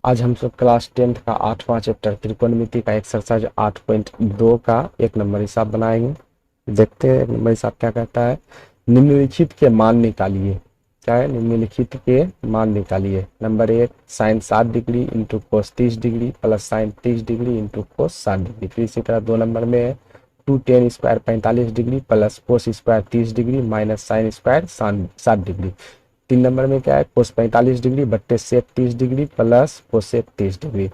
आज हम सब क्लास 10th का 8वां चैप्टर त्रिकोणमिति का एक्सरसाइज 8.2 का एक नंबर हिसाब बनाएंगे। देखते हैं एक नंबर हिसाब क्या कहता है। निम्नलिखित के मान निकालिए। क्या है? निम्नलिखित के मान निकालिए। Number 1 sine 7 degree into cos 30 degree plus sine 30 degree into cos 7 degree. फिर इसी तरह 2 नंबर में है 2 tan square 45 degree plus cos square 30 degree minus sine square 7 degree. 3 number में क्या है? कोस 45 डिग्री बट्टे sec 30 degree plus cosec 30 degree.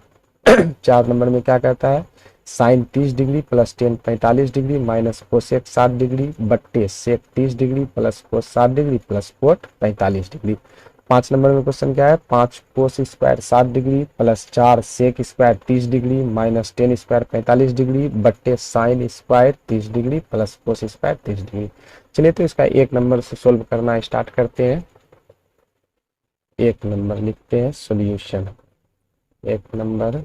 4 number में क्या कहता है? Sine 30 degree plus tan 45 degree minus cosec 60 degree बट्टे sec 30 degree plus cos 60 degree plus cot 45 degree. 5 number में क्वेश्चन क्या है? 5 cos square 60 degree plus 4 sec square 30 degree minus ten square 45 degree बट्टे sine square 30 degree plus cos square 30 degree. चलिए तो इसका 1 number से solve करना स्टार्ट करते हैं। 1 नंबर लिखते हैं सॉल्यूशन। 1 नंबर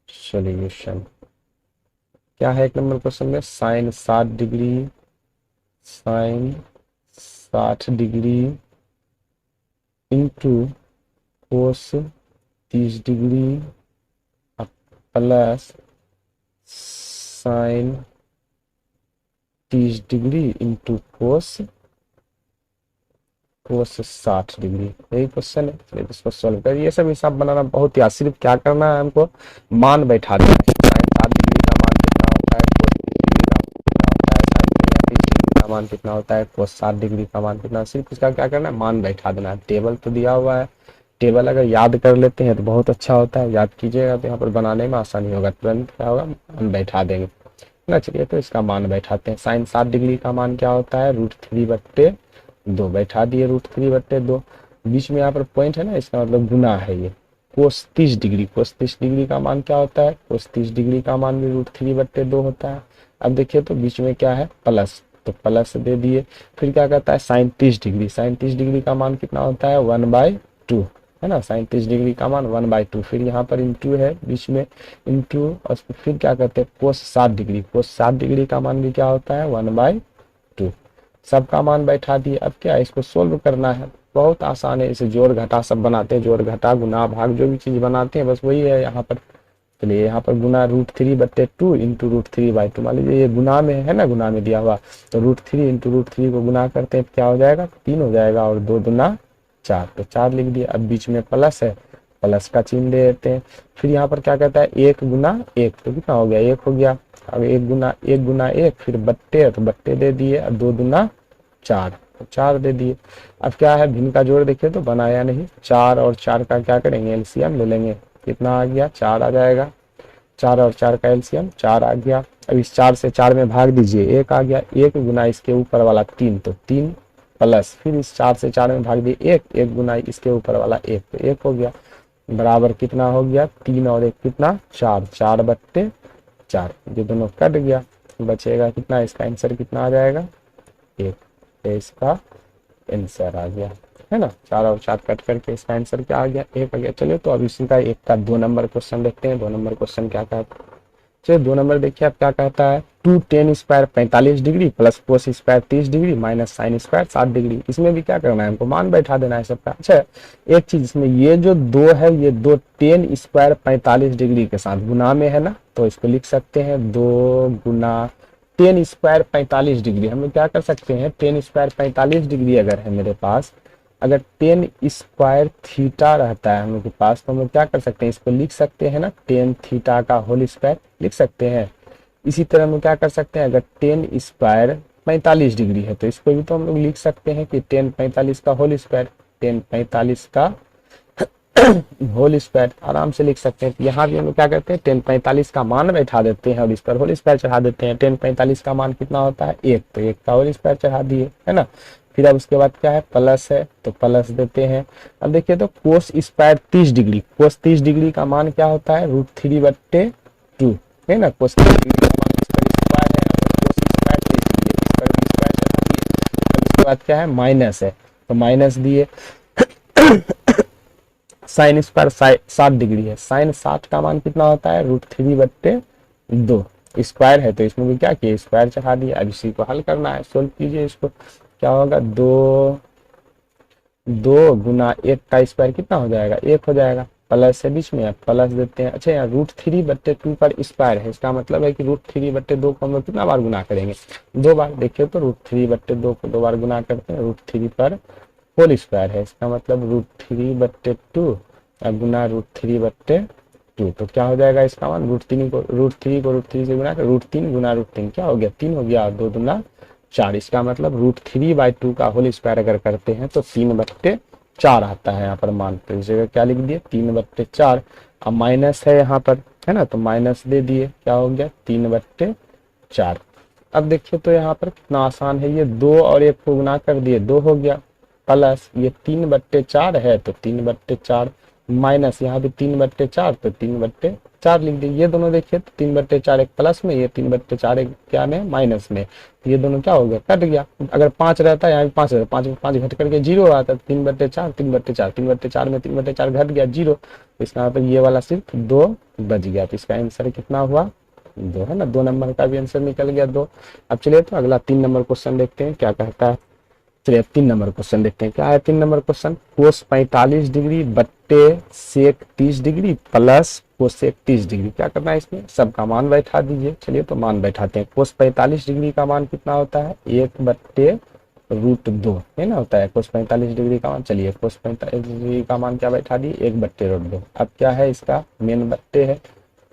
सॉल्यूशन क्या है? 1 नंबर क्वेश्चन में sine 60 degree into cos 30 degree plus sine 30 degree into cos 60 degree. यही क्वेश्चन है। चलिए इसको सॉल्व करिए। ये सब हिसाब बनाना बहुत ही सिर्फ क्या करना है, हमको मान बैठा देना है। साइन 7 डिग्री का मान कितना होता है, कोस 30 डिग्री का मान कितना होता है, साइन 30 डिग्री का मान कितना होता है, कोस 60 डिग्री का मान कितना। सिर्फ इसका क्या करना है, मान बैठा देना है। टेबल तो दिया हुआ है, टेबल अगर याद कर लेते हैं तो बहुत अच्छा होता है। याद कीजिएगा तो यहाँ पर बनाने में आसानी होगा। तुरंत क्या होगा, हम बैठा देंगे ना। चलिए तो इसका मान बैठाते हैं। साइन 7 डिग्री का मान क्या होता है, √3/2 बैठा दिए। √3/2 बीच में यहाँ पर पॉइंट है ना, इसका मतलब गुना है ये। कोस 30 डिग्री, कोस 30 डिग्री का मान क्या होता है, कोस 30 डिग्री का मान भी √3/2 होता है। अब देखिए तो बीच में क्या है, प्लस, तो प्लस दे दिए। फिर क्या कहता है, साइन 30 डिग्री, साइन 30 डिग्री का मान कितना होता है, 1/2 है ना। साइन 30 डिग्री का मान 1/2। फिर यहाँ पर इंटू है बीच में, इंटू और फिर क्या कहते हैं, कोस 60 डिग्री, कोस 60 डिग्री का मान भी क्या होता है, 1/2। सबका मान बैठा दिए। अब क्या है, इसको सोल्व करना है। बहुत आसान है। इसे जोड़ घटा सब बनाते हैं, जोड़ घटा गुना भाग जो भी चीज बनाते हैं बस वही है यहाँ पर। चलिए यहाँ पर गुना √3/2 इंटू √3/2। मान लीजिए ये गुना में है ना, गुना में दिया हुआ, तो √3 इंटू √3 को गुना करते हैं क्या हो जाएगा, 3 हो जाएगा, और 2 दूना 4, तो 4 लिख दिया। अब बीच में प्लस है, प्लस का चिन्ह दे देते हैं। फिर यहाँ पर क्या कहता है, 1 गुना 1, तो कितना हो गया, 1 हो गया। अब 1 गुना 1 फिर बट्टे है तो बट्टे दे दिए, और 2 दूना 4, तो 4 दे दिए। अब क्या है, भिन्न का जोड़ देखिए तो बनाया नहीं। 4 और 4 का क्या करेंगे, एलसीएम ले लेंगे। कितना आ गया, 4 आ जाएगा। 4 और 4 का एलसीएम 4 आ गया। अब इस 4 से 4 में भाग दीजिए, 1 आ गया। 1 गुना इसके ऊपर वाला 3, तो 3 प्लस, फिर इस 4 से 4 में भाग दिए 1, 1 गुना इसके ऊपर वाला 1, तो 1 हो गया। बराबर कितना हो गया, 3 और 1 कितना, 4, 4/4। ये दोनों कट गया, बचेगा कितना, इसका आंसर कितना आ जाएगा, 1। इसका आंसर आ गया, है ना। 4 और 4 कट करके इसका आंसर क्या आ गया, 1 आ गया। चलिए तो अब इसी का 1 का 2 नंबर क्वेश्चन देखते हैं। 2 नंबर क्वेश्चन क्या कहता है, चलिए 2 नंबर देखिए अब क्या कहता है। 2 tan square 45 degree plus cos square 30 degree minus sine square 60 degree. इसमें भी क्या करना है, हमको मान बैठा देना है सबका। अच्छा एक चीज, इसमें ये जो 2 है, ये 2 टेन स्क्वायर 45 डिग्री के साथ गुना में है ना, तो इसको लिख सकते हैं 2 गुना टेन स्क्वायर 45 डिग्री। हम लोग क्या कर सकते हैं, टेन स्क्वायर 45 डिग्री अगर है मेरे पास, अगर टेन स्क्वायर थीटा रहता है हम लोग के पास, तो हम लोग क्या कर सकते हैं, इसको लिख सकते हैं ना, टेन थीटा का होल स्क्वायर लिख सकते हैं। इसी तरह हम लोग क्या कर सकते हैं, अगर टेन स्क्वायर 45 डिग्री है तो इसको भी तो हम लोग लिख सकते हैं कि टेन 45 का होल स्क्वायर, टेन 45 का होल स्क्वायर आराम से लिख सकते हैं। यहाँ भी हम लोग क्या करते हैं, टेन 45 का मान बैठा देते हैं और इस पर होल स्क्वायर चढ़ा देते हैं। टेन 45 का मान कितना होता है, 1, तो 1 का होल स्क्वायर चढ़ा दिए, है ना। फिर अब उसके बाद क्या है, प्लस है तो प्लस देते हैं। अब देखिए तो कोस स्क्वायर 30 डिग्री, कोस 30 डिग्री का मान क्या होता है, √3/2, है ना। कोस 30 डिग्री का मान इस पर स्क्वायर है, कोस स्क्वायर 30 डिग्री इस पर भी स्क्वायर चढ़ा दिए। अब उसके बाद क्या है, माइनस है तो माइनस दिए। साइन स्क्वायर 60 डिग्री है, साइन 60 का मान कितना होता है, √3/2। स्क्वायर है तो इसमें भी क्या किया, स्क्वायर चढ़ा दिया। अब इसी को हल करना है, सोल्व कीजिए इसको। क्या होगा, 2 गुना 1 का स्क्वायर कितना हो जाएगा, 1 हो जाएगा। प्लस है बीच में, अब प्लस देते हैं। अच्छा यहाँ √3/2 पर स्क्वायर है, इसका मतलब है कि √3/2 को हम लोग कितना बार गुना करेंगे, 2 बार। देखिए तो √3/2 को 2 बार गुना करते हैं, √3 पर होल स्क्वायर है, इसका मतलब √3/2 गुना √3/2, तो क्या हो जाएगा इसका मान, √3 से गुना कर √3 गुना √3 क्या हो गया 3 हो गया, 2 दूना 4, इसका मतलब √3/2 का होल स्क्वायर अगर करते हैं तो 3/4 आता है यहाँ पर मान। तो इस जगह क्या लिख दिए 3/4। अब माइनस है यहाँ पर, है ना, तो माइनस दे दिए, क्या हो गया 3/4। अब देखिए तो यहाँ पर कितना आसान है, ये 2 और 1 को गुना कर दिए, 2 हो गया, प्लस ये 3/4 है तो 3/4 माइनस यहाँ पे 3/4 तो 3/4 लिख दिए। ये दोनों देखिए तो 3/4 एक प्लस में, ये 3/4 एक क्या में माइनस में, ये दोनों क्या हो गया कट गया। अगर 5 रहता है यहाँ पे 5 रहता, 5 में 5 घट करके 0 आता, 3/4 3/4 3/4 में 3/4 घट गया 0, तो इसका मतलब ये वाला सिर्फ 2 बच गया, तो इसका आंसर कितना हुआ 2, है ना, 2 नंबर का भी आंसर निकल गया 2। अब चलिए तो अगला 3 नंबर क्वेश्चन देखते हैं क्या कहता है। चलिए 3 नंबर क्वेश्चन देखते हैं क्या है। 3 नंबर क्वेश्चन, कोस 45 डिग्री बट्टे sec 30 degree plus cosec 30 degree, क्या करना है इसमें, सबका मान बैठा दीजिए। चलिए तो मान बैठाते हैं। कोस 45 डिग्री का मान कितना होता है 1/√2, है ना, होता है कोस 45 डिग्री का मान। चलिए कोस 45 डिग्री का मान क्या बैठा दिए 1/√2। अब क्या है इसका मेन बट्टे है,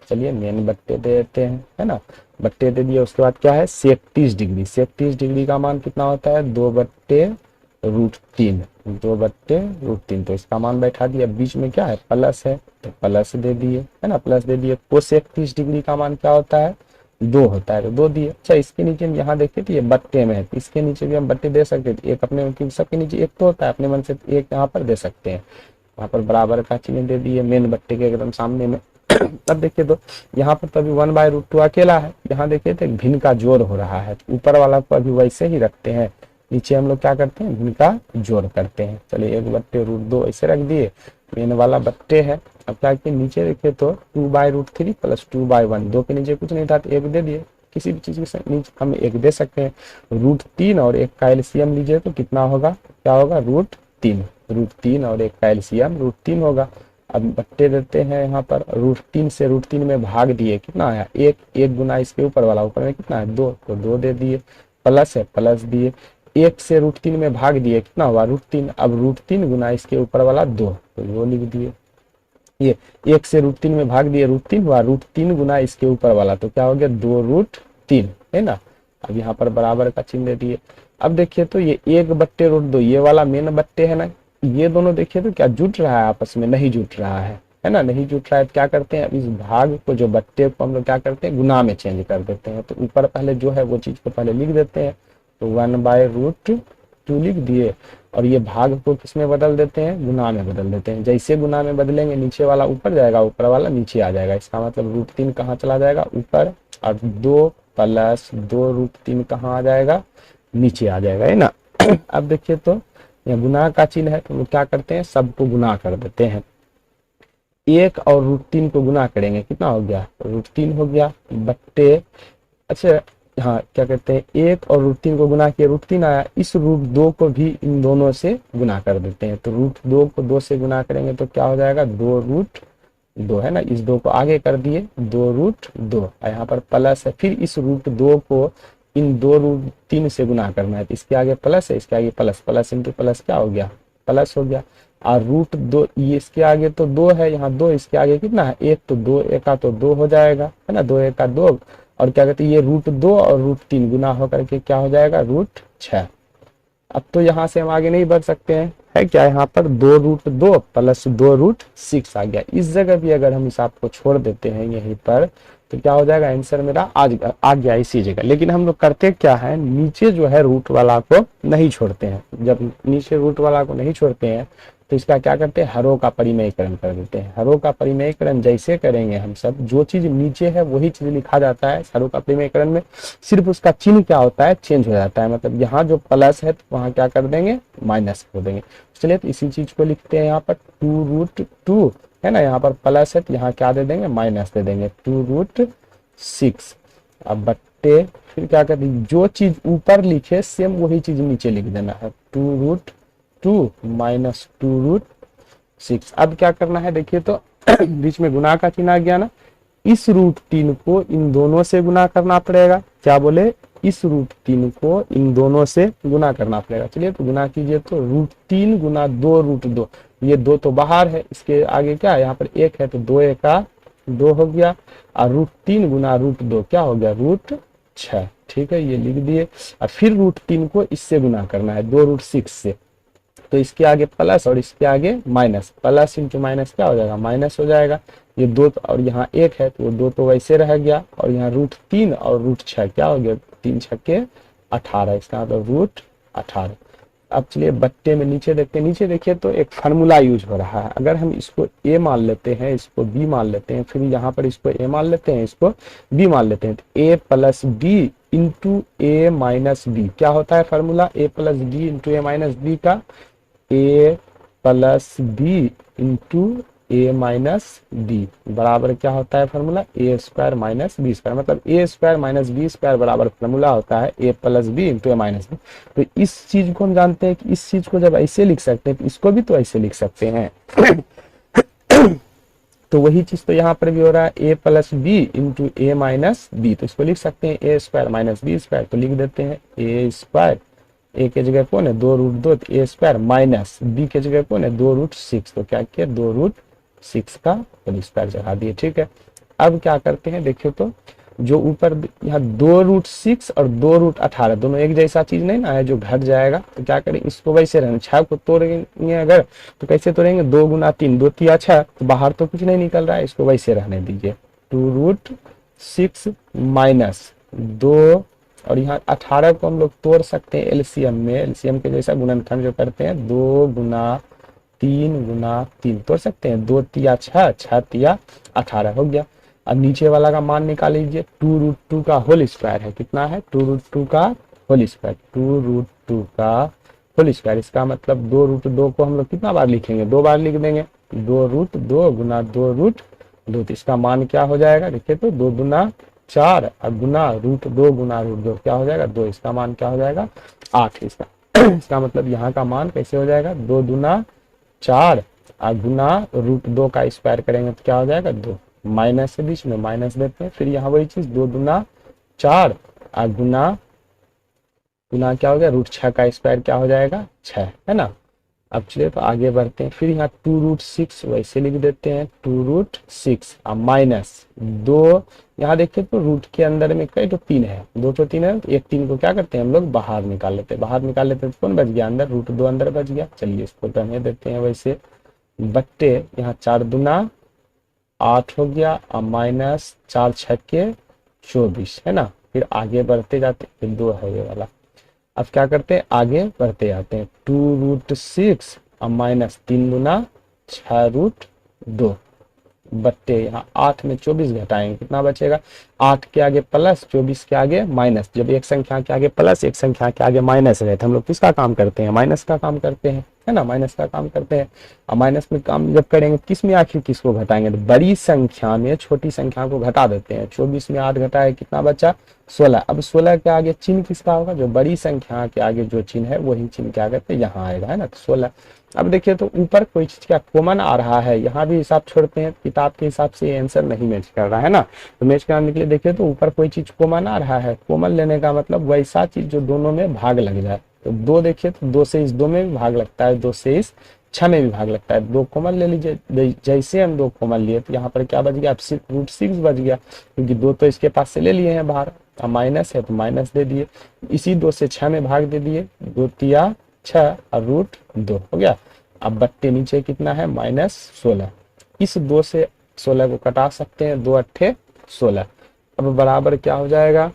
चलिए मेन बट्टे दे देते हैं, है ना, बट्टे दे दिए। उसके बाद क्या है सेक 30 डिग्री, सेक 30 डिग्री का मान कितना होता है 2/√3, 2/√3, तो इसका मान बैठा दिया। बीच में क्या है प्लस है तो प्लस दे दिए, है ना, प्लस दे दिए। कोसेक 30 डिग्री का मान क्या होता है 2 होता है तो 2 दिए। अच्छा इसके नीचे हम यहाँ देखिए तो ये बट्टे में है, तो इसके नीचे भी हम बट्टे दे सकते हैं, एक अपने सबके नीचे एक तो होता है, अपने मन से एक यहाँ पर दे सकते हैं, वहां पर बराबर का चिन्ह दे दिए मेन बट्टे के एकदम सामने में। अब देखिए तो यहाँ पर तो अभी 1/√2 अकेला है, यहाँ देखिए तो एक भिन्न का जोड़ हो रहा है, तो ऊपर वाला को अभी वैसे ही रखते हैं, नीचे हम लोग क्या करते हैं भिन्न का जोड़ करते हैं। चलिए 1/√2 ऐसे रख दिए, मेन वाला बट्टे है। अब क्या किए नीचे देखिए तो 2/√3 प्लस 2/1, 2 के नीचे कुछ नहीं था तो 1 दे दिए, किसी भी चीज के नीचे हम 1 दे सकते हैं। √3 और 1 का एलसीएम लीजिए तो कितना होगा, क्या होगा √3, √3 और 1 का एलसीएम √3 होगा। अब बट्टे देते हैं यहाँ पर, √3 से √3 में भाग दिए, कितना आया 1, 1 गुना इसके ऊपर वाला, ऊपर में कितना है 2, तो 2 दे दिए, प्लस है प्लस दिए। 1 से √3 में भाग दिए, कितना हुआ √3, अब √3 गुना इसके ऊपर वाला 2, तो वो लिख दिए। ये 1 से √3 में भाग दिए, √3 हुआ, √3 गुना इसके ऊपर वाला, तो क्या हो गया 2√3, है ना। अब यहाँ पर बराबर का चिन्ह दे दिए। अब देखिए तो ये 1/√2 ये वाला मेन बट्टे है ना, ये दोनों देखिए तो क्या जुट रहा है आपस में, नहीं जुट रहा है ना, नहीं जुट रहा है। क्या करते हैं अब इस भाग को जो बट्टे को हम लोग क्या करते हैं गुना में चेंज कर देते हैं, तो ऊपर पहले जो है वो चीज को पहले लिख देते हैं, तो 1/√2 लिख दिए, और ये भाग को किसमें बदल देते हैं गुना में बदल देते हैं। जैसे गुना में बदलेंगे नीचे वाला ऊपर जाएगा, ऊपर वाला नीचे आ जाएगा, इसका मतलब √3 कहाँ चला जाएगा ऊपर, और 2 प्लस 2√3 कहाँ आ जाएगा नीचे आ जाएगा, है ना। अब देखिए तो यह गुना का चिन्ह है, तो हम क्या करते हैं सबको गुना कर देते हैं। 1 और √3 को गुना करेंगे, कितना हो गया √3 हो गया बट्टे, अच्छा हाँ क्या कहते हैं 1 और √3 को गुना किया, √3 आया, इस √2 को भी इन दोनों से गुना कर देते हैं, तो √2 को 2 से गुना करेंगे तो क्या हो जाएगा 2√2, है ना, इस 2 को आगे कर दिए 2√2, यहाँ पर प्लस है, फिर इस √2 को इन 2√3 से गुना करना है, तो इसके आगे प्लस है, इसके आगे प्लस, प्लस इंटू प्लस क्या हो गया प्लस हो गया, और √2 ये इसके आगे तो 2 है, यहाँ 2, इसके आगे कितना है 1, तो 2 1 तो 2 हो जाएगा, है ना, 2 1 2, और क्या कहते हैं ये √2 और √3 गुना होकर के क्या हो जाएगा √6। अब तो यहाँ से हम आगे नहीं बढ़ सकते हैं, है क्या यहाँ पर 2√2 प्लस 2√6 आ गया। इस जगह भी अगर हम हिसाब को छोड़ देते हैं यहीं पर तो क्या हो जाएगा आंसर मेरा आ गया इसी जगह। लेकिन हम लोग करते क्या है नीचे जो है रूट वाला को नहीं छोड़ते हैं, जब नीचे रूट वाला को नहीं छोड़ते हैं तो इसका क्या करते हैं हरों का परिमेयकरण कर देते हैं। हरों का परिमेयकरण जैसे करेंगे हम सब, जो चीज नीचे है वही चीज लिखा जाता है हरों का परिमेयकरण में, सिर्फ उसका चिन्ह क्या होता है चेंज हो जाता है, मतलब यहाँ जो प्लस है तो वहां क्या कर देंगे माइनस कर देंगे। चलिए तो इसी चीज को लिखते हैं यहाँ पर 2√2 है ना, यहाँ पर प्लस है तो यहाँ क्या दे देंगे माइनस दे देंगे 2√6। अब बट्टे फिर क्या करते हैं जो चीज ऊपर लिखे सेम वही चीज नीचे लिख देना है 2√2 माइनस 2√6। अब क्या करना है देखिए तो बीच में गुना का चिन्ह आ गया ना, इस √3 को इन दोनों से गुना करना पड़ेगा। क्या बोले, इस √3 को इन दोनों से गुना करना पड़ेगा। चलिए तो गुना कीजिए, तो √3 गुना 2√2, ये 2 तो बाहर है, इसके आगे क्या है, यहाँ पर 1 है, तो 2 एका 2 हो गया, और √3 गुना √2 क्या हो गया, √6। ठीक है, ये लिख दिए। और फिर √3 को इससे गुना करना है 2√6 से, तो इसके आगे प्लस और इसके आगे माइनस, प्लस इंटू माइनस क्या हो जाएगा, माइनस हो जाएगा। ये 2 और यहाँ 1 है, तो वो 2 तो वैसे रह गया, और यहाँ √3 और √6 क्या हो गया, 3 छक्के 18, इसका मतलब √18। अब चलिए बट्टे में नीचे देखते हैं, नीचे देखिए तो एक फार्मूला यूज हो रहा है। अगर हम इसको a मान लेते हैं, इसको b मान लेते हैं, फिर यहाँ पर इसको a मान लेते हैं, इसको b मान लेते हैं, तो a plus b into a minus b क्या होता है formula, a plus b into a minus b का, a plus b into a minus b बराबर क्या होता है formula, a square minus b square, मतलब a square minus b square बराबर फार्मूला होता है a plus b into a minus b। तो इस चीज को हम जानते हैं कि इस चीज को जब ऐसे लिख सकते हैं, तो इसको भी तो ऐसे लिख सकते हैं। तो वही चीज तो यहाँ पर भी हो रहा है, a plus B into a minus b, तो इसको लिख सकते हैं a square minus b square, तो लिख देते हैं a स्क्वायर, a के जगह कौन है 2√2, तो a स्क्वायर माइनस b के जगह कौन है 2√6, तो क्या किया 2√6 का होल स्क्वायर चढ़ा दिए। ठीक है, अब क्या करते हैं, देखियो तो जो ऊपर यहाँ 2√6 और 2√18 दोनों एक जैसा चीज नहीं ना है, जो घट जाएगा, तो क्या करें, इसको वैसे रहने 6 को तोड़ेंगे अगर, तो कैसे तोड़ेंगे, 2 गुना 3, 2 तिया 6, तो बाहर तो कुछ नहीं निकल रहा है, इसको वैसे रहने दीजिए। 2√6 माइनस 2, और यहाँ 18 को हम लोग तोड़ सकते हैं एलसीएम में, एलसीएम के जैसा गुणनखंड जो करते हैं, 2 गुना 3 तोड़ सकते हैं, 2 तिया 6, 6 तिया 18 हो गया। अब नीचे वाला का मान निकाल लीजिए, 2√2 का होल स्क्वायर है, कितना है 2√2 का होल स्क्वायर, 2√2 का होल स्क्वायर, इसका मतलब 2√2 को हम लोग कितना बार लिखेंगे, 2 बार लिख देंगे, 2√2 गुना 2√2, तो इसका मान क्या हो जाएगा, देखिए तो 2 गुना 4 और गुना √2 गुना √2 क्या हो जाएगा 2, इसका मान क्या हो जाएगा 8। इसका मतलब यहाँ का मान कैसे हो जाएगा, 2 गुना 4 और गुना √2 का स्क्वायर करेंगे तो क्या हो जाएगा 2, माइनस से बीच में माइनस देते हैं, फिर यहाँ वही चीज 2 गुना 4 और गुना क्या हो गया √6 का स्क्वायर क्या हो जाएगा 6, है ना। अब चलिए तो आगे बढ़ते हैं, फिर यहाँ 2√6 वैसे लिख देते हैं, 2√6 और माइनस 2, यहाँ देखिए तो रूट के अंदर में कई तो 3 है, 2 तो 3 है, तो एक 3 को क्या करते हैं हम लोग बाहर निकाल लेते हैं, बाहर निकाल लेते हैं तो कौन बच गया अंदर, √2 अंदर बच गया। चलिए इसको रहने देते हैं वैसे, बट्टे यहाँ 4 दुना 8 हो गया और माइनस 4 छक्के 24, है ना। फिर आगे बढ़ते जाते, फिर 2 है ये वाला। अब क्या करते हैं आगे बढ़ते जाते हैं, 2√6 और माइनस 3 गुना 6√2 बट्टे यहाँ 8 में 24 घटाएंगे कितना बचेगा, 8 के आगे प्लस 24 के आगे माइनस, जब एक संख्या के आगे प्लस एक संख्या के आगे माइनस रहे तो हम लोग किसका काम करते हैं, माइनस का काम करते हैं, है ना, माइनस का काम करते हैं। और माइनस में काम जब करेंगे किस में आखिर किसको घटाएंगे, तो बड़ी संख्या में छोटी संख्या को घटा देते हैं। 24 में 8 घटाए कितना बचा 16। अब 16 के आगे चिन्ह किसका होगा, जो बड़ी संख्या के आगे जो चिन्ह है वही चिन्ह क्या करते हैं यहाँ आएगा, है ना, तो 16। अब देखिए तो ऊपर कोई चीज क्या कॉमन आ रहा है, यहाँ भी हिसाब छोड़ते हैं, किताब के हिसाब से ये आंसर नहीं मैच कर रहा है ना, तो मैच कराने के लिए देखिए तो ऊपर कोई चीज कॉमन आ रहा है, कॉमन लेने का मतलब वैसा चीज जो दोनों में भाग लग जाए। तो 2 देखिए तो 2 से इस 2 में भी भाग लगता है, 2 से इस 6 में भी भाग लगता है, 2 कॉमन ले लीजिए, जैसे हम 2 कॉमन लिए तो यहाँ पर क्या बच गया, अब सिर्फ √6 बच गया, क्योंकि 2 तो इसके पास से ले लिए हैं बाहर, अब माइनस है तो माइनस दे दिए, इसी 2 से 6 में भाग दे दिए, 2 तिया 6 और √2 हो गया। अब बट्टे नीचे कितना है -16, इस 2 से 16 को कटा सकते हैं, 2 अट्ठे 16। अब बराबर क्या हो जाएगा,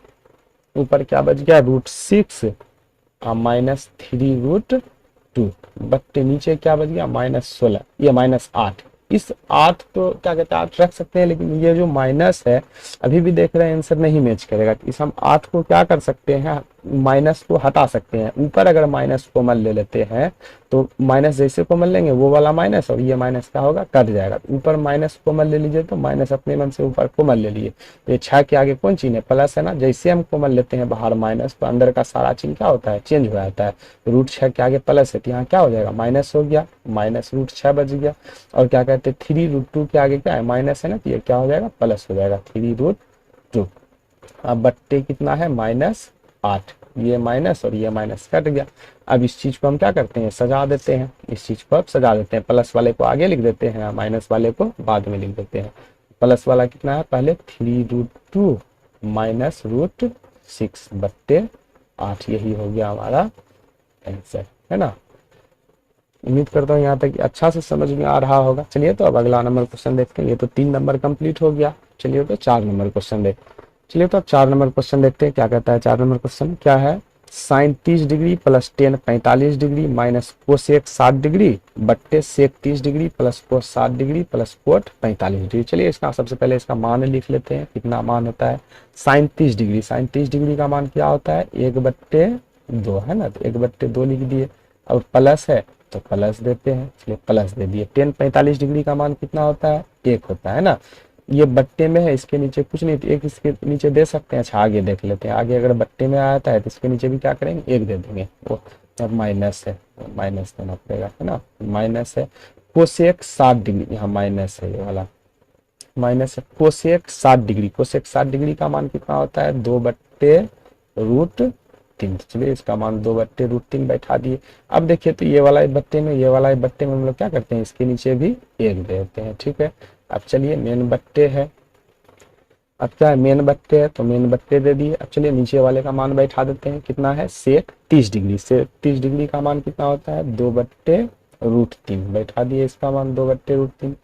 ऊपर क्या बच गया √6 और -3√2 बट्टे नीचे क्या बच गया -16, ये -8। इस 8 तो क्या कहते हैं 8 रख सकते हैं, लेकिन ये जो माइनस है अभी भी देख रहे हैं आंसर नहीं मैच करेगा, इस हम 8 को क्या कर सकते हैं माइनस को हटा सकते हैं। ऊपर अगर माइनस कॉमन ले लेते हैं तो माइनस जैसे कॉमन लेंगे वो वाला माइनस और ये माइनस क्या होगा, कट जाएगा। ऊपर माइनस कॉमन ले लीजिए तो माइनस अपने मन से ऊपर कॉमन ले लिए, ये 6 के आगे कौन चिन्ह है, प्लस है ना। जैसे हम कॉमन लेते हैं बाहर माइनस तो अंदर का सारा चिन्ह क्या होता है, चेंज हो जाता है। रूट 6 के आगे प्लस है तो यहाँ क्या हो जाएगा, माइनस हो गया, माइनस रूट 6 बच गया। और क्या कहते हैं 3√2 के आगे क्या है, माइनस है ना, तो ये क्या हो जाएगा, प्लस हो जाएगा 3√2। अब बट्टे कितना है, -8, ये माइनस और ये माइनस कट गया। अब इस चीज को हम क्या करते हैं, सजा देते हैं। इस चीज को अब सजा देते हैं, प्लस वाले को आगे लिख देते हैं, माइनस वाले को बाद में लिख देते हैं। प्लस वाला कितना है, पहले 3√2 माइनस √6 बट्टे 8, यही हो गया हमारा आंसर, है ना। उम्मीद करता हूँ यहाँ तक अच्छा से समझ में आ रहा होगा। चलिए तो अब अगला नंबर क्वेश्चन देखते हैं। ये तो 3 नंबर कंप्लीट हो गया। चलिए तो 4 नंबर क्वेश्चन देखते हैं। चलिए तो अब 4 नंबर क्वेश्चन देखते हैं क्या कहता है। 4 नंबर क्वेश्चन क्या है, sine 30 degree plus tan 45 degree minus cosec 60 degree बट्टे sec 30 degree plus cos 60 degree plus cot 45 degree. चलिए इसका सबसे पहले इसका मान लिख लेते हैं, कितना मान होता है साइन 30 डिग्री। साइन 30 डिग्री का मान क्या होता है, 1/2 है ना, तो 1/2 लिख दिए। और प्लस है तो प्लस देते हैं, चलिए प्लस दे दिए। टेन 45 डिग्री का मान कितना होता है, 1 होता है ना। ये बट्टे में है, इसके नीचे कुछ नहीं, तो 1 इसके नीचे दे सकते हैं। अच्छा आगे देख लेते हैं, आगे अगर बट्टे में आता है तो इसके नीचे भी क्या करेंगे, 1 दे देंगे। वो और माइनस है, माइनस देना पड़ेगा, है ना। माइनस है कोसेक 60 डिग्री, यहाँ माइनस है ये वाला, माइनस है कोसेक 60 डिग्री। कोसेक 60 डिग्री का मान कितना होता है, 2/√3। चलिए इसका मान 2/√3 बैठा दिए। अब देखिए तो ये वाला बट्टे में, ये वाला बट्टे में हम लोग क्या करते हैं, इसके नीचे भी 1 देते हैं, ठीक है। अब चलिए मेन बट्टे है, अब क्या है मेन बट्टे है तो मेन बट्टे दे दिए। अब चलिए नीचे वाले का मान बैठा देते हैं, कितना है सेक 30 डिग्री। सेक 30 डिग्री का मान कितना होता है, 2/√3 बैठा दिए, इसका मान 2/√3।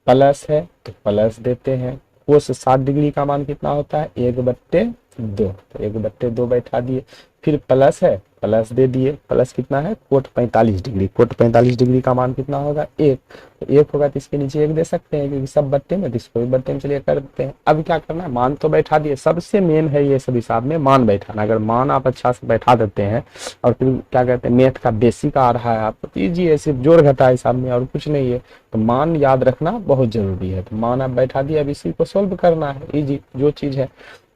प्लस है तो प्लस देते हैं। कोस 60 डिग्री का मान कितना होता है, 1/2, तो 1/2 बैठा दिए। फिर प्लस है, प्लस दे दिए। प्लस कितना है, कोट 45 डिग्री। कोट 45 डिग्री का मान कितना होगा, 1, तो 1 होगा तो इसके नीचे 1 दे सकते हैं क्योंकि सब बट्टे में, तो इसको भी बट्टे में चलिए कर देते हैं। अब क्या करना है, मान तो बैठा दिए, सबसे मेन है ये सब हिसाब में मान बैठाना। अगर मान आप अच्छा से बैठा देते हैं और फिर क्या कहते हैं मैथ का बेसिक आ रहा है आपको, तो ईजी सिर्फ जोड़ घटा हिसाब में और कुछ नहीं है, तो मान याद रखना बहुत जरूरी है। तो मान आप बैठा दिए, अब इसी को सोल्व करना है, ईजी जो चीज है।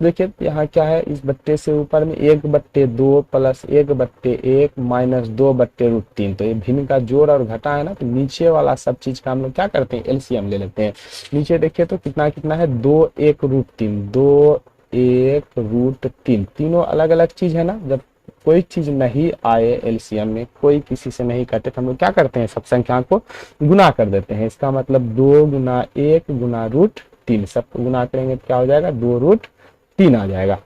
देखिए यहाँ क्या है, इस बट्टे से ऊपर में 1/2 प्लस 1/1 माइनस 2/√3, तो ये भिन्न का जोड़ और घटा है ना, तो नीचे वाला सब चीज का हम लोग क्या करते हैं, एलसीएम ले लेते हैं। नीचे देखिए तो कितना कितना है, 2 1√3, 2 1√3, तीनों अलग अलग चीज है ना। जब कोई चीज नहीं आए एलसीएम में, कोई किसी से नहीं कटे, तो हम लोग क्या करते हैं, सब संख्या को गुना कर देते हैं। इसका मतलब 2 गुना 1 गुना √3, सबको गुना करेंगे तो क्या हो जाएगा, 2√3 आ जाएगा।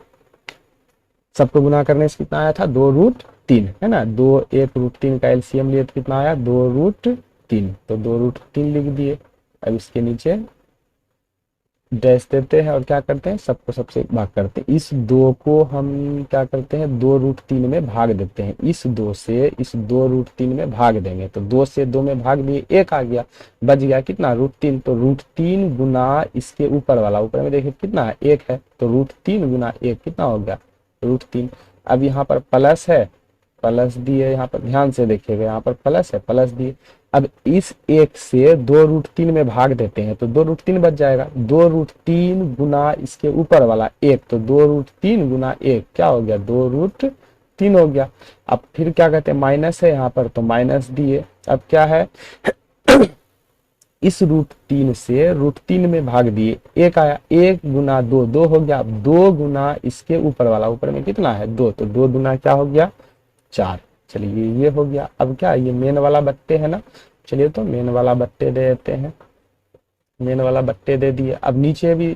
सबको गुना करने से कितना आया था, 2√3, है ना। 2 1√3 का एलसीएम लिए तो कितना आया, 2√3, तो 2√3 लिख दिए। अब इसके नीचे डैश देते हैं और क्या करते हैं, सबको सबसे भाग करते हैं। इस 2 को हम क्या करते हैं, 2√3 में भाग देते हैं। इस 2 से इस 2√3 में भाग देंगे तो 2 से 2 में भाग दिए, 1 आ गया, बच गया कितना, √3। तो √3 गुना इसके ऊपर वाला, ऊपर में देखिए कितना है, 1 है, तो √3 गुना 1 कितना हो गया, √3। अब यहाँ पर प्लस है, प्लस दिए, यहाँ पर ध्यान से देखिएगा, यहाँ पर प्लस है, प्लस दिए। अब इस 1 से 2√3 में भाग देते हैं तो 2√3 बच जाएगा। 2√3 गुना इसके ऊपर वाला 1, तो 2√3 गुना 1 क्या हो गया, 2√3 हो गया। अब फिर क्या कहते हैं, माइनस है यहाँ पर, तो माइनस दिए। अब क्या है इस √3 से √3 में भाग दिए, 1 आया, 1 गुना 2, 2 हो गया। अब 2 गुना इसके ऊपर वाला, ऊपर में कितना है 2, तो 2 गुना क्या हो गया, 4। चलिए ये हो गया। अब क्या, ये मेन वाला बट्टे है ना, चलिए तो मेन वाला बट्टे दे देते हैं, मेन वाला बट्टे दे दिए। अब नीचे भी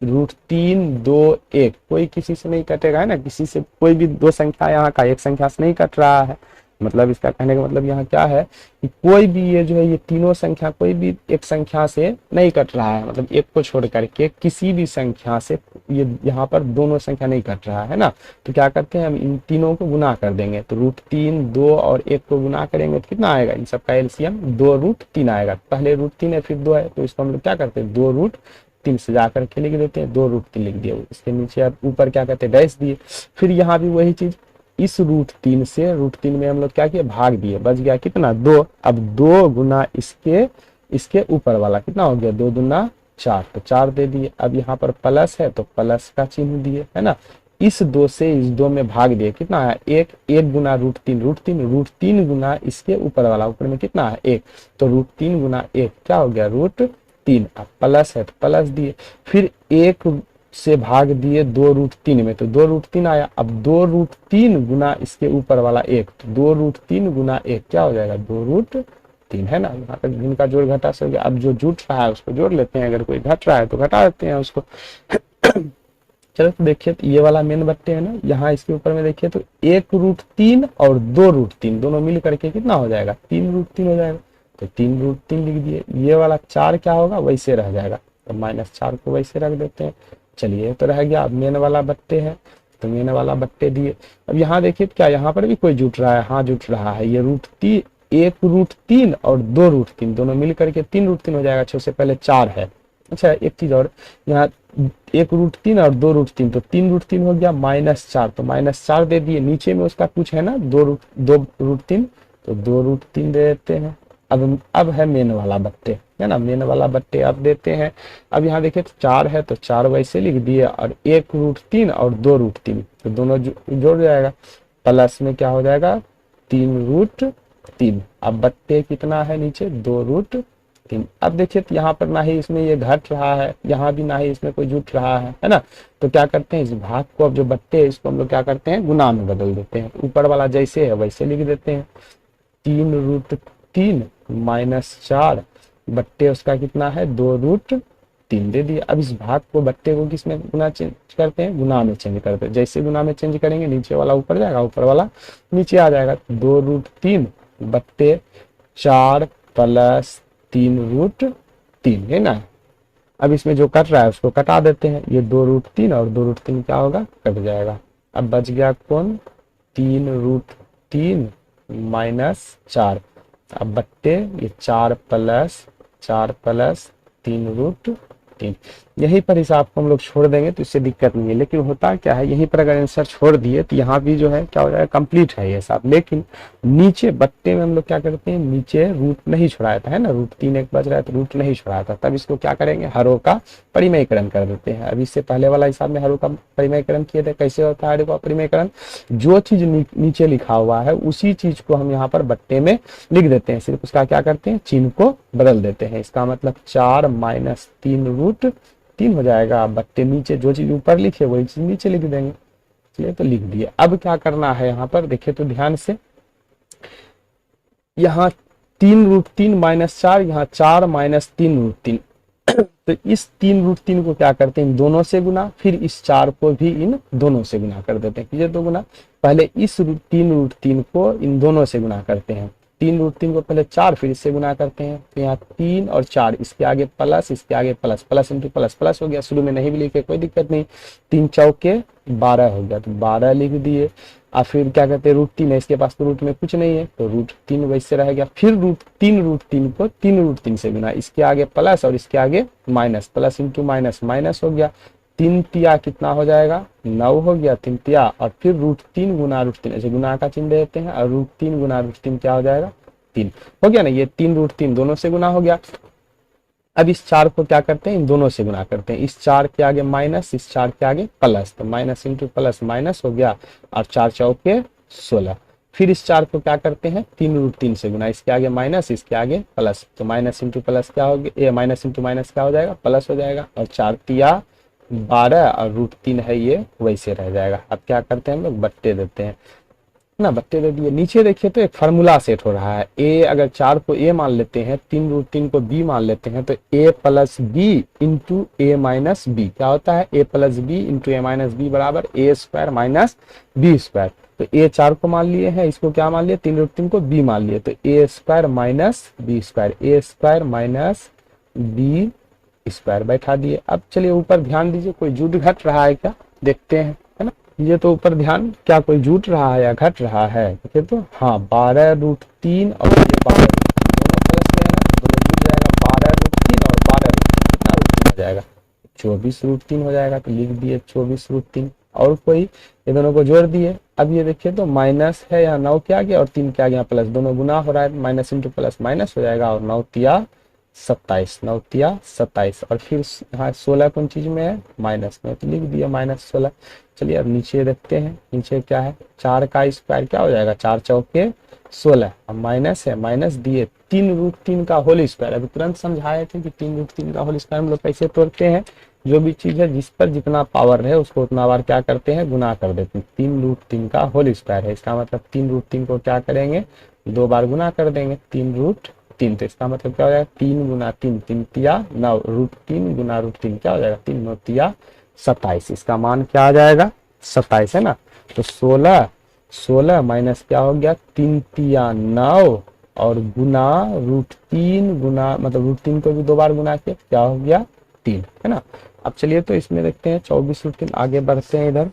√3 2 1, कोई किसी से नहीं कटेगा, है ना, किसी से कोई भी दो संख्या यहाँ का एक संख्या से नहीं कट रहा है। मतलब इसका कहने का मतलब यहाँ क्या है कि कोई भी ये जो है, ये तीनों संख्या कोई भी एक संख्या से नहीं कट रहा है, मतलब एक को छोड़ करके किसी भी संख्या से ये यहाँ पर दोनों संख्या नहीं कट रहा है ना। तो क्या करते हैं, हम इन तीनों को गुना कर देंगे, तो √3 2 और 1 को गुना करेंगे तो कितना आएगा, इन सबका एलसीएम 2√3 आएगा। पहले √3 है फिर 2 है, तो इसको हम लोग क्या करते हैं, 2√3 3 से जाकर के लिख देते हैं, 2√3 लिख दिया। इसके नीचे अब ऊपर क्या कहते हैं, डैश दिए। फिर यहाँ भी वही चीज, इस √3 से √3 में हम लोग क्या किए, भाग दिए, बच गया कितना 2। अब 2 गुना इसके ऊपर वाला कितना हो गया, 2 दूना 4, तो 4 दे दिए। अब यहाँ पर प्लस है तो प्लस का चिन्ह दिए, है ना। इस 2 से इस 2 में भाग दिए, कितना है 1, 1 गुना √3 गुना इसके ऊपर वाला, ऊपर में कितना है 1, तो √3 गुना 1 क्या हो गया √3। अब प्लस है तो प्लस दिए, फिर 1 से भाग दिए 2√3 में, तो 2√3 आया। अब 2√3 गुना इसके ऊपर वाला 1, तो 2√3 गुना 1 क्या हो जाएगा 2√3, है ना। यहाँ पर इनका जोड़ घटा से हो गया। अब जो जुट रहा है उसको जोड़ लेते हैं, अगर कोई घट रहा है तो घटा देते हैं उसको। चलो तो देखिए, तो ये वाला मेन बट्टे है ना, यहाँ इसके ऊपर में देखिए तो 1√3 और 2√3 दोनों मिल करके कितना हो जाएगा 3√3 हो जाएगा, तो 3√3 लिख दिए। ये वाला 4 क्या होगा, वैसे रह जाएगा, तो -4 को वैसे रख देते हैं। चलिए तो रह गया। अब मेन वाला बट्टे है, तो मेन वाला बट्टे दिए। अब यहाँ देखिए क्या यहाँ पर भी कोई जुट रहा है, हाँ जुट रहा है। ये √3, 1√3 और 2√3 दोनों मिल करके 3√3 हो जाएगा। सबसे पहले 4 है। अच्छा एक चीज और, यहाँ 1√3 और 2√3, तो 3√3 हो गया, -4, तो -4 दे दिए। नीचे में उसका कुछ है ना 2√3, तो 2√3 दे देते हैं। अब है मेन वाला बट्टे, है ना, मेन वाला बट्टे अब देते हैं। अब यहाँ देखिए तो 4 है, तो 4 वैसे लिख दिए, और 1√3 और 2√3 तो दोनों जोड़ जाएगा, प्लस में क्या हो जाएगा 3√3। अब बट्टे कितना है नीचे 2√3। अब देखिए तो यहाँ पर ना ही इसमें ये घट रहा है, यहाँ भी ना ही इसमें कोई जुट रहा है ना। तो क्या करते हैं, इस भाग को, अब जो बट्टे है इसको हम लोग क्या करते हैं गुना में बदल देते हैं। ऊपर वाला जैसे है वैसे लिख देते हैं, 3√3 -4 बट्टे उसका कितना है 2√3 दे दिया। अब इस भाग को बट्टे को किस में गुना चेंज करते हैं, गुना में चेंज करते हैं। जैसे गुना में चेंज करेंगे नीचे वाला ऊपर जाएगा, ऊपर वाला नीचे आ जाएगा। 2√3 बट्टे 4 + 3√3 है ना। अब इसमें जो कट रहा है उसको कटा देते हैं, ये 2√3 और 2√3 क्या होगा कट जाएगा। अब बच गया कौन 3√3 -4। अब बट्टे ये 4 + 3√3, यहीं पर हिसाब को हम लोग छोड़ देंगे तो इससे दिक्कत नहीं है। लेकिन होता क्या है, यहीं पर अगर आंसर छोड़ दिए तो यहाँ भी जो है क्या हो जाएगा कंप्लीट है ये सब। लेकिन नीचे बट्टे में हम लोग क्या करते हैं, नीचे रूट नहीं छुड़ाया था, है ना, √3 एक बच रहा है तो रूट नहीं छुड़ाया था, तब इसको क्या करेंगे हरों का परिमयकरण कर देते हैं। अब इससे पहले वाला हिसाब में हरों का परिमयकरण किए थे। कैसे होता है हरों का परिमयकरण, जो चीज नीचे लिखा हुआ है उसी चीज को हम यहाँ पर बट्टे में लिख देते हैं, सिर्फ उसका क्या करते हैं चिन्ह को बदल देते हैं। इसका मतलब 4 - 3√3 हो जाएगा। बट्टे नीचे जो चीज ऊपर लिखे वही चीज नीचे लिख देंगे। चलिए तो लिख दिए। अब क्या करना है यहाँ पर देखिए तो ध्यान से, यहाँ 3√3 -4, यहाँ 4 - 3√3 तो इस 3√3 को क्या करते हैं इन दोनों से गुना, फिर इस 4 को भी इन दोनों से गुना कर देते हैं। कीजिए तो गुना, पहले इस 3√3 को इन दोनों से गुना करते हैं। 3√3 को पहले 4 फिर इससे गुना करते हैं, तो यहाँ 3 और 4 इसके आगे प्लस, इसके आगे plus, plus into plus, plus हो गया। शुरू में नहीं भी लिखे कोई दिक्कत नहीं। 3 चौके 12 हो गया, तो 12 लिख दिए। और फिर क्या कहते हैं √3 है, इसके पास तो रूट में कुछ नहीं है तो √3 वैसे रह गया। फिर √3 को 3√3 से गुना, इसके आगे प्लस और इसके आगे minus, plus into minus, minus हो गया। 3 तिया कितना हो जाएगा 9 हो गया 3 तिया, और फिर √3 गुना √3 ऐसे गुना का चिन्ह दे देते हैं, और √3 गुना √3 क्या हो जाएगा 3 हो गया ना। ये 3√3 दोनों से गुना हो गया। अब इस 4 को क्या करते हैं इन दोनों से गुना करते हैं, इस 4 के आगे माइनस, इस 4 के आगे प्लस, तो माइनस इंटू प्लस माइनस हो गया, और 4 चौके 16। फिर इस 4 को क्या करते हैं 3√3 से गुना, इसके आगे माइनस, इसके आगे प्लस, तो माइनस इंटू प्लस क्या हो गया, माइनस इंटू माइनस क्या हो जाएगा प्लस हो जाएगा, और 4 तिया 12 और √3 है ये वैसे रह जाएगा। अब क्या करते हैं हम लोग बट्टे देते हैं ना, बट्टे दे दिए। नीचे देखिए तो एक फार्मूला सेट हो रहा है, ए अगर 4 को ए मान लेते हैं, 3√3 को बी मान लेते हैं, तो a + b into a - b क्या होता है, a + b into a - b बराबर a² - b²। तो a 4 को मान लिए हैं, इसको क्या मान लिए 3√3 को b मान लिए, तो a² - b², a² - b² बैठा दिए। अब चलिए ऊपर ध्यान दीजिए, कोई जुट घट रहा है क्या, देखते हैं, है ना। ये तो ऊपर ध्यान, क्या कोई जुट रहा है या घट रहा है, देखिए तो हाँ 12√3 और ये 12 दोनों प्लस में है ना, दोनों जुट जाएगा, 12√3 और 12√3 कितना √3 हो जाएगा 24√3 हो जाएगा, तो लिख दिए 24√3। और कोई, ये दोनों को जोड़ दिए। अब ये देखिए तो माइनस है, यहाँ 9 क्या आ गया और 3 क्या आ गया, प्लस, दोनों गुना हो रहा है, माइनस इंटू प्लस माइनस हो जाएगा, और 9 तिया 27, 9 तिया 27। और फिर यहाँ 16 कौन चीज में है, माइनस में, तो लिख दिया -16। चलिए अब नीचे देखते हैं, नीचे क्या है, 4 का स्क्वायर क्या हो जाएगा, 4 चौके 16, अब माइनस है, माइनस दिए 3√3 का होल स्क्वायर। अभी तुरंत समझाए थे कि 3√3 का होल स्क्वायर हम लोग कैसे तोड़ते हैं, जो भी चीज है जिस पर जितना पावर है उसको उतना बार क्या करते हैं, गुना कर देते हैं। 3√3 का होल स्क्वायर है, इसका मतलब 3√3 को क्या करेंगे, 2 बार गुना कर देंगे, 3√3। तो इसका मतलब क्या हो जाएगा, 3 गुना 3, 3 तिया 9, √3 गुना √3 क्या हो जाएगा, 3 9 तिया 27। इसका मान क्या आ जाएगा, 27 है ना। तो 16 माइनस क्या हो गया, 3 तिया 9, और गुना √3 गुना, मतलब √3 को भी 2 बार गुना किया, क्या हो गया 3, है ना। अब चलिए तो इसमें देखते हैं 24√3, आगे बढ़ते हैं इधर।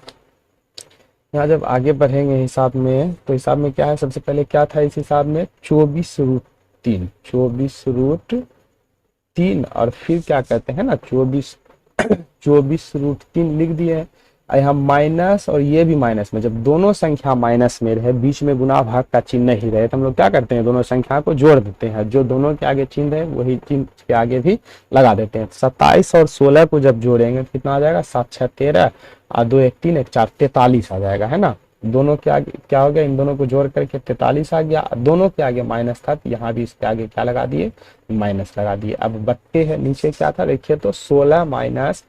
यहाँ जब आगे बढ़ेंगे हिसाब में, तो हिसाब में क्या है, सबसे पहले क्या था इस हिसाब में, 24√3, 24√3, और फिर क्या कहते हैं ना 24√3 लिख दिए हैं। यहाँ माइनस और ये भी माइनस में, जब दोनों संख्या माइनस में रहे, बीच में गुना भाग का चिन्ह नहीं रहे, तो हम लोग क्या करते हैं, दोनों संख्या को जोड़ देते हैं, जो दोनों के आगे चिन्ह रहे वही चिन्ह के आगे भी लगा देते हैं। 27 और 16 को जब जोड़ेंगे तो कितना आ जाएगा, 7 6 13, और 2 1 3 1 4 43 आ जाएगा, है ना। दोनों के आगे क्या हो गया, इन दोनों को जोड़ करके 43 आ गया, दोनों के आगे माइनस था, तो यहाँ भी इसके आगे क्या लगा दिए, माइनस लगा दिए। अब बट्टे है, नीचे क्या था देखिए तो 16 माइनस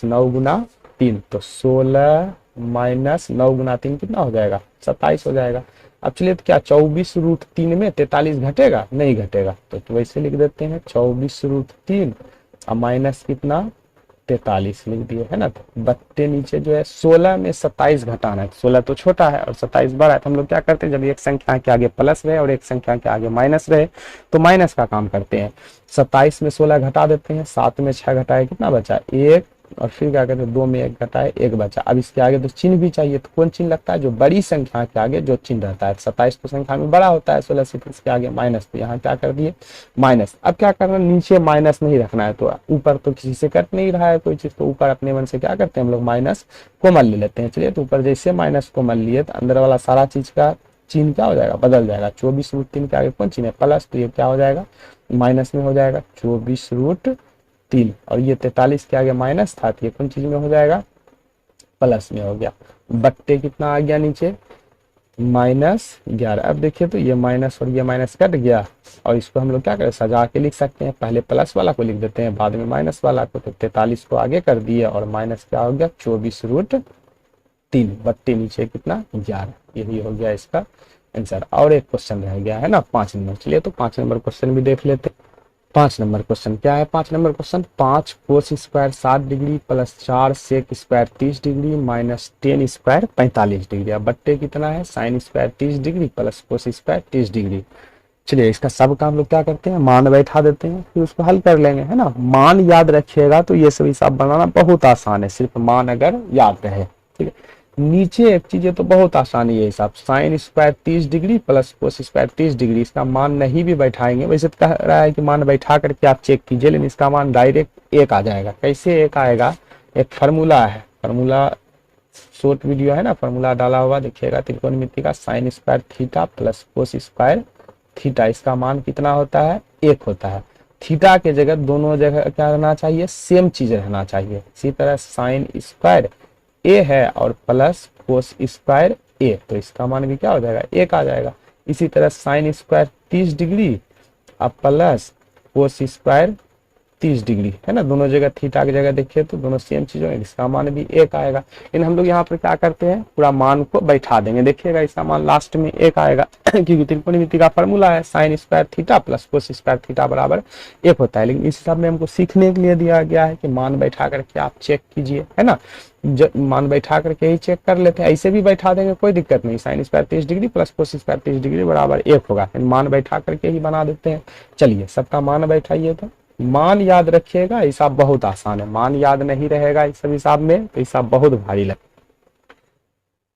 9 गुना 3, तो 16 माइनस 9 गुना 3 कितना हो जाएगा, 27 हो जाएगा। अब चलिए तो क्या 24√3 में 43 घटेगा, नहीं घटेगा, तो वैसे लिख देते हैं 24√3 और माइनस कितना 43 लिख दिए, है ना। तो बट्टे नीचे जो है 16 में 27 घटाना है, 16 तो छोटा है और 27 बड़ा है, तो हम लोग क्या करते हैं, जब एक संख्या के आगे प्लस रहे और एक संख्या के आगे माइनस रहे तो माइनस का काम करते हैं। 27 में 16 घटा देते हैं, 7 में 6 घटाए कितना बचा 1, और फिर क्या करते हैं 2 में 1 घटाए 1 बचा। अब इसके आगे तो चिन्ह भी चाहिए, तो कौन चिन्ह लगता है, जो बड़ी संख्या के आगे जो चिन्ह रहता है। 27 तो संख्या में बड़ा होता है 16 से, इसके आगे माइनस, तो यहाँ क्या कर दिए माइनस। अब क्या करना, नीचे माइनस नहीं रखना है, तो ऊपर तो किसी से कट नहीं रहा है कोई चीज, तो ऊपर अपने मन से क्या करते हैं हम लोग माइनस कॉमन ले लेते हैं। चलिए तो ऊपर जैसे माइनस कॉमन लिए तो अंदर वाला सारा चीज का चिन्ह क्या हो जाएगा, बदल जाएगा। 24√3 के आगे कौन चिन्ह है, प्लस, तो ये क्या हो जाएगा माइनस में हो जाएगा 24√3, और ये 43 के आगे माइनस था, तो ये कौन चीज में हो जाएगा, प्लस में हो गया। बट्टे कितना आ गया नीचे -11। अब देखिए तो ये माइनस और ये माइनस कट गया, और इसको हम लोग क्या करें, सजा के लिख सकते हैं, पहले प्लस वाला को लिख देते हैं, बाद में माइनस वाला को। तो 43 को आगे कर दिए और माइनस क्या हो गया 24√3, बट्टे नीचे कितना 11, यही हो गया इसका आंसर। और एक क्वेश्चन रह गया है ना 5 नंबर, चलिए तो 5 नंबर क्वेश्चन भी देख लेते हैं। 5 नंबर क्वेश्चन क्या है, 5 number question, 5 cos square 7 degree plus 4 sec square 30 degree minus 10 square 45 degree. अब बट्टे कितना है, sine square 30 degree plus cos square 30 degree. चलिए इसका सब काम लोग क्या करते हैं, मान बैठा देते हैं, फिर उसको हल कर लेंगे, है ना। मान याद रखिएगा तो ये सब हिसाब बनाना बहुत आसान है, सिर्फ मान अगर याद रहे, ठीक है। नीचे एक चीज है तो बहुत आसानी है हिसाब, sign square 30 degree plus cos square 30 degree, इसका मान नहीं भी बैठाएंगे, वैसे तो कह रहा है कि मान बैठा करके आप चेक कीजिए, लेकिन इसका मान डायरेक्ट 1 आ जाएगा। कैसे 1 आएगा, एक फार्मूला है, फार्मूला शॉर्ट वीडियो है ना, फार्मूला डाला हुआ देखिएगा, त्रिकोणमिति का sine square theta plus cos square theta, इसका मान कितना होता है 1 होता है। थीटा के जगह दोनों जगह क्या रहना चाहिए, सेम चीज रहना चाहिए। इसी तरह साइन स्क्वायर ए है और प्लस कोस स्क्वायर ए, तो इसका मान भी क्या हो जाएगा 1 आ जाएगा। इसी तरह साइन स्क्वायर 30 डिग्री अब प्लस कोस स्क्वायर 30 डिग्री, है ना, दोनों जगह थीटा की जगह देखिए तो दोनों सेम चीज होंगे, इसका मान भी 1 आएगा। लेकिन हम लोग यहाँ पर क्या करते हैं, पूरा मान को बैठा देंगे, देखिएगा इसका मान लास्ट में 1 आएगा क्योंकि त्रिकोणमिति का फॉर्मूला है sine square theta plus cos square theta बराबर 1 होता है। लेकिन इस हिसाब में हमको सीखने के लिए दिया गया है कि मान बैठा करके आप चेक कीजिए, है ना, मान बैठा करके ही चेक कर लेते हैं, ऐसे भी बैठा देंगे कोई दिक्कत नहीं, sign square 30 degree plus cos square 30 degree बराबर 1 होगा, मान बैठा करके ही बना देते हैं। चलिए सबका मान बैठाइए, तो मान याद रखिएगा, हिसाब बहुत आसान है, मान याद नहीं रहेगा इस सब हिसाब में तो हिसाब बहुत भारी लगेगा।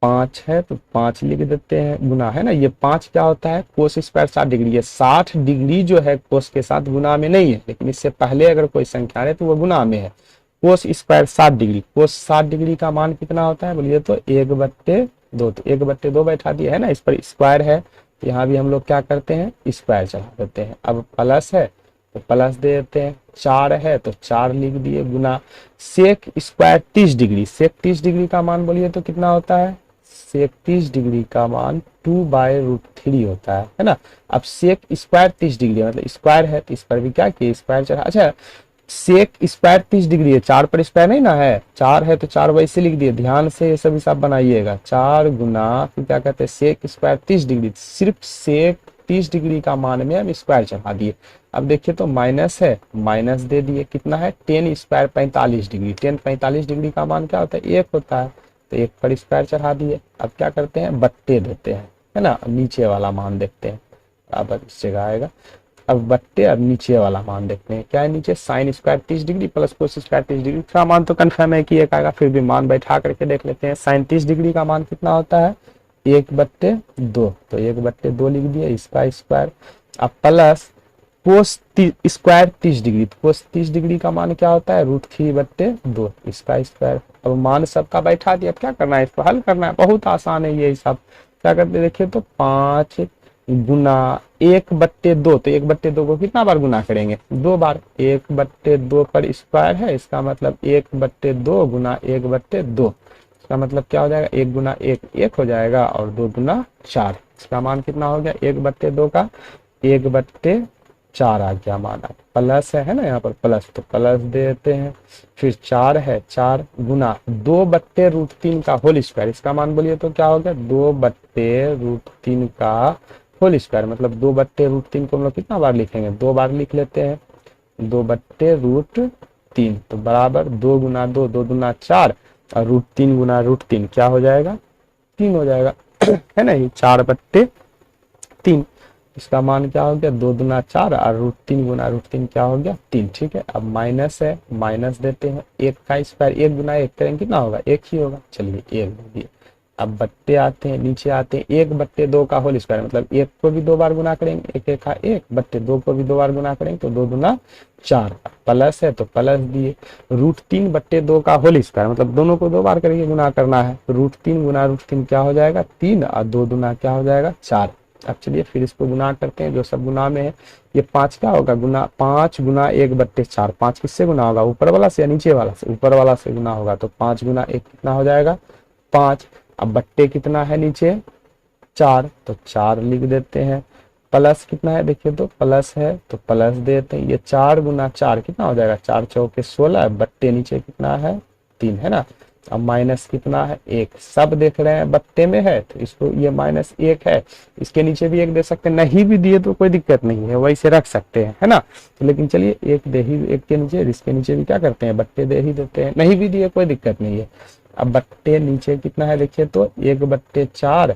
5 है तो 5 लिख देते हैं गुना, है ना। ये 5 क्या होता है, कोस स्क्वायर 60 डिग्री। ये 60 डिग्री जो है कोस के साथ गुना में नहीं है, लेकिन इससे पहले अगर कोई संख्या है तो वो गुना में है। कोस स्क्वायर 60 डिग्री, कोस 60 डिग्री का मान कितना होता है बोलिए तो 1/2। तो 1/2 बैठा दिया है ना, इस पर स्क्वायर है, यहाँ भी हम लोग क्या करते हैं स्क्वायर चढ़ा देते हैं। अब प्लस है तो प्लस दे देते हैं, 4 है तो 4 लिख दिए गुना सेक स्क्वायर 30 डिग्री। सेक 30 डिग्री का मान बोलिए तो कितना होता है, सेक 30 डिग्री का मान 2/√3 होता है ना। अब सेक स्क्वायर 30 डिग्री मतलब स्क्वायर है तो इस पर भी क्या किए स्क्वायर चढ़ा। अच्छा सेक स्क्वायर 30 डिग्री है, 4 पर स्क्वायर नहीं ना है, 4 है तो 4 वैसे लिख दिए, ध्यान से ये सब हिसाब बनाइएगा। 4 गुना फिर क्या कहते हैं सेक स्क्वायर 30 डिग्री, सिर्फ सेक 30 डिग्री का मान में हम स्क्वायर चढ़ा दिए। अब देखिए तो माइनस है, माइनस दे दिए, कितना है 10 स्क्वायर 45 डिग्री। 10 45 डिग्री का मान क्या होता है 1 होता है, तो 1 पर स्क्वायर चढ़ा दिए। अब क्या करते हैं बट्टे देते हैं, है ना। अब नीचे वाला मान देखते हैं, अब इस जगह आएगा। अब बट्टे अब नीचे वाला मान देखते हैं क्या है नीचे, sign square 30 degree plus cos square 30 degree का मान तो कन्फर्म है कि 1 आएगा, फिर भी मान बैठा करके देख लेते हैं। साइन 30 डिग्री का मान कितना होता है 1/2, तो 1/2 लिख दिए इसका स्क्वायर। अब प्लस कोस स्क्वायर 30 डिग्री, तो कोस 30 डिग्री का मान क्या होता है √3/2 इसका स्क्वायर। अब मान सबका बैठा दिया, अब क्या करना है इसको हल करना है, बहुत आसान है ये हिसाब। क्या करते देखिए तो 5 गुना 1/2, तो 1/2 को कितना बार गुना करेंगे 2 बार, 1/2 पर स्क्वायर है, इसका मतलब 1/2 गुना 1/2, इसका मतलब क्या हो जाएगा 1 गुना 1 1 हो जाएगा और 2 गुना 4, इसका मान कितना हो गया 1/2 का 1/4 आ गया मान। प्लस है ना यहाँ पर प्लस, तो प्लस दे देते हैं। फिर 4 है, 4 गुना 2/√3 का होल स्क्वायर, इसका मान बोलिए तो क्या हो गया 2/√3 का होल स्क्वायर, मतलब 2/√3 को हम लोग कितना बार लिखेंगे 2 बार लिख लेते हैं, 2/√3 तो बराबर 2 गुना 2 2 गुना 4 और √3 गुना √3 क्या हो जाएगा 3 हो जाएगा है ना, ये 4/3, इसका मान क्या हो गया 2 गुना 4 और √3 गुना √3 क्या हो गया 3। ठीक है, अब माइनस है, माइनस देते हैं, 1 का स्क्वायर 1 गुना 1 करेंगे कितना होगा 1 ही होगा, चलिए 1 दे दिए। अब बट्टे आते हैं, नीचे आते हैं 1/2 का होल स्क्वायर, मतलब 1 को भी 2 बार गुना करेंगे, 1 1 का 1 बट्टे 2 को भी 2 बार गुना करेंगे तो 2 गुना 4, प्लस है तो प्लस दिए, √3/2 का होल स्क्वायर, मतलब दोनों को 2 बार करके गुना करना है, √3 गुना √3 क्या हो जाएगा 3 और 2 गुना क्या हो जाएगा 4। अब चलिए फिर इसको गुना करते हैं, जो सब गुना में है, ये 5 क्या होगा गुना 5 गुना 1/4, 5 किससे गुना होगा ऊपर वाला से या नीचे वाला से, ऊपर वाला से गुना होगा, तो 5 गुना 1 कितना हो जाएगा 5। अब बट्टे कितना है नीचे 4, तो 4 लिख देते हैं। प्लस कितना है देखिए तो प्लस है तो प्लस देते हैं, ये 4 गुना 4 कितना हो जाएगा 4 चौके 16, बट्टे नीचे कितना है 3 है ना। अब माइनस कितना है 1, सब देख रहे हैं बट्टे में है तो इसको ये -1 है, इसके नीचे भी 1 दे सकते हैं, नहीं भी दिए तो कोई दिक्कत नहीं है वैसे रख सकते हैं है ना। तो लेकिन चलिए 1 दे ही, 1 के नीचे इसके नीचे भी क्या करते हैं बट्टे दे ही देते हैं, नहीं भी दिए कोई दिक्कत नहीं है। अब बट्टे नीचे कितना है देखिए तो 1/4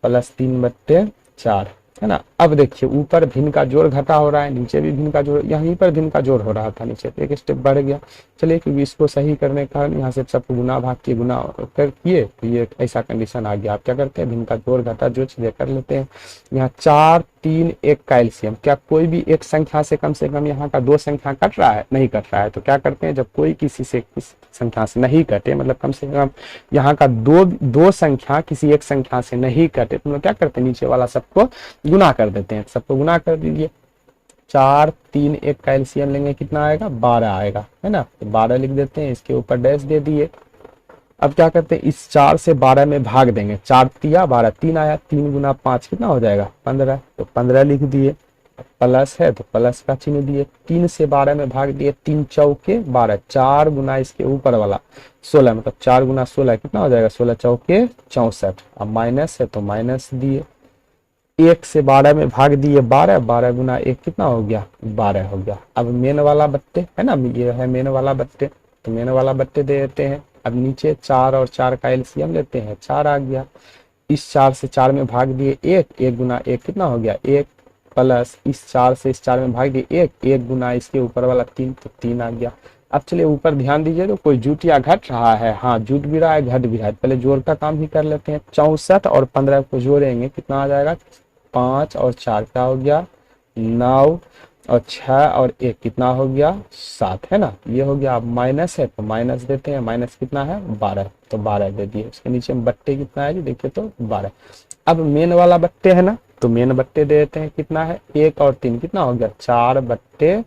प्लस 3/4 है ना। अब देखिए ऊपर भिन्न का जोड़ घटा हो रहा है, नीचे भी भिन्न का जोड़, यहीं पर भिन्न का जोड़ हो रहा था नीचे, तो एक स्टेप बढ़ गया। चलिए क्योंकि इसको सही करने के कारण यहाँ से सबको गुना भाग के गुना कर किए तो ये ऐसा कंडीशन आ गया। आप क्या करते हैं भिन्न का जोड़ घटा जो चीजें कर लेते हैं। यहाँ 4 3 1 का एलसीएम, क्या कोई भी एक संख्या से कम यहाँ का 2 संख्या कट रहा है, नहीं कट रहा है, तो क्या करते हैं जब कोई किसी से किस संख्या से नहीं कटे, मतलब कम से कम यहाँ का दो संख्या किसी एक संख्या से नहीं कटे, तो क्या करते हैं नीचे वाला सबको गुना कर देते हैं, सबको गुना कर दीजिए। 4 3 1 का एलसीएम लेंगे कितना आएगा 12 आएगा है ना, तो 12 लिख देते हैं, इसके ऊपर डैश दे दिए। अब क्या करते हैं इस 4 से 12 में भाग देंगे, 4 तिया 12, 3 आया, 3 गुना 5 कितना हो जाएगा 15, तो 15 लिख दिए। प्लस है तो प्लस का चिन्ह दिए, 3 से 12 में भाग दिए, 3 चौके 12, 4 गुना इसके ऊपर वाला 16, मतलब 4 गुना 16 कितना हो जाएगा 16 चौके 64। अब माइनस है तो माइनस दिए, 1 से 12 में भाग दिए 12, 12 गुना 1 कितना हो गया 12 हो गया। अब मेन वाला बट्टे है ना, ये है मेन वाला बट्टे, तो मेन वाला बट्टे दे देते हैं। अब नीचे 4 और 4 का एलसीएम लेते हैं, 4 आ गया, इस 4 से 4 में भाग दिए 1, 1 गुना 1 कितना हो गया 1, प्लस इस 4 से इस 4 में भाग दिए 1, 1 गुना इसके ऊपर वाला 3, तो 3 आ गया। अब चलिए ऊपर ध्यान दीजिए, तो कोई जुट या घट रहा है, हाँ जुट भी रहा है घट भी रहा है। पहले जोड़ का काम ही कर लेते हैं। 64 और 15 को जोड़ेंगे कितना आ जाएगा, 5 और 4 क्या हो गया 9 और 6 और 1 कितना हो गया 7, है ना। ये हो गया। अब माइनस है तो माइनस देते हैं, माइनस कितना है 12, तो 12 दे दिए। उसके नीचे में बट्टे कितना है जी, देखिए तो 12। अब मेन वाला बट्टे है ना, तो मेन बट्टे दे देते हैं, कितना है 1 और 3 कितना हो गया 4/4।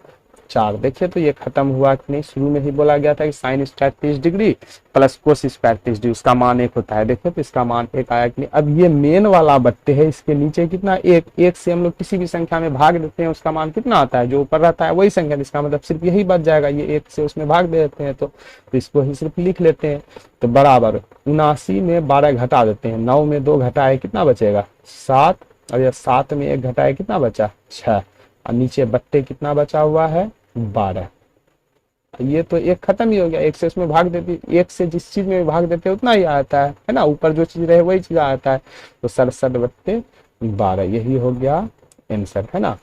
देखिए तो ये खत्म हुआ कि नहीं। शुरू में ही बोला गया था कि sign square 30 degree plus cos square 30 degree, उसका मान 1 होता है। देखिए तो इसका मान 1 आया कि नहीं। अब ये मेन वाला बट्टे है, इसके नीचे कितना 1 से हम लोग किसी भी संख्या में भाग देते हैं, उसका मान कितना आता है, जो ऊपर रहता है वही संख्या, इसका मतलब सिर्फ यही बच जाएगा। ये 1 से उसमें भाग दे देते हैं, तो इसको ही सिर्फ लिख लेते हैं। तो बराबर 79 में 12 घटा देते हैं, 9 में 2 घटाए कितना बचेगा 7, और ये 7 में 1 घटाए कितना बचा 6, और नीचे बट्टे कितना बचा हुआ है 12। ये तो एक खत्म ही हो गया। 1 से उसमें भाग देती, 1 से जिस चीज में भाग देते हैं उतना ही आता है ना, ऊपर जो चीज रहे वही चीज आता है। तो 67/12 यही हो गया आंसर, है ना।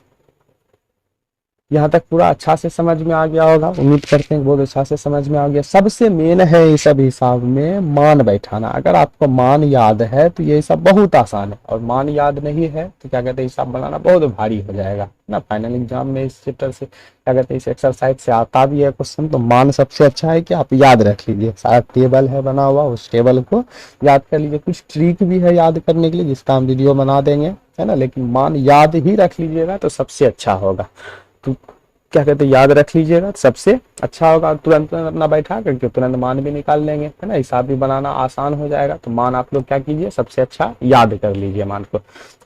यहाँ तक पूरा अच्छा से समझ में आ गया होगा, उम्मीद करते हैं बहुत अच्छा से समझ में आ गया। सबसे मेन है ये सब हिसाब में मान बैठाना। अगर आपको मान याद है तो ये सब बहुत आसान है, और मान याद नहीं है तो क्या कहते हैं हिसाब बनाना बहुत भारी हो जाएगा ना। फाइनल एग्जाम में इस चैप्टर से क्या कहते हैं इस एक्सरसाइज से आता भी है क्वेश्चन, तो मान सबसे अच्छा है कि आप याद रख लीजिए। सारा टेबल है बना हुआ, उस टेबल को याद कर लीजिए। कुछ ट्रिक भी है याद करने के लिए जिसका हम वीडियो बना देंगे, है ना। लेकिन मान याद ही रख लीजिएगा तो सबसे अच्छा होगा। तो क्या कहते हैं याद रख लीजिएगा सबसे अच्छा होगा। तुरंत अपना बैठा करके तुरंत मान भी निकाल लेंगे, है ना। हिसाब भी बनाना आसान हो जाएगा। तो मान आप लोग क्या कीजिए सबसे अच्छा याद कर लीजिए मान को,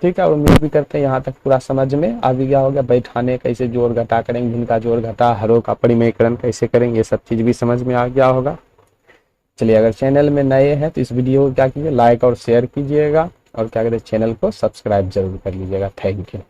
ठीक है। और उम्मीद भी करते हैं यहाँ तक पूरा समझ में आ भी गया होगा। बैठाने कैसे जोड़ घटा करेंगे, भिन्न का जोड़ घटा, हरों का परिमेयकरण कैसे करेंगे, ये सब चीज भी समझ में आ गया होगा। चलिए अगर चैनल में नए हैं तो इस वीडियो को क्या कीजिए लाइक और शेयर कीजिएगा, और क्या कहते हैं चैनल को सब्सक्राइब जरूर कर लीजिएगा। Thank you.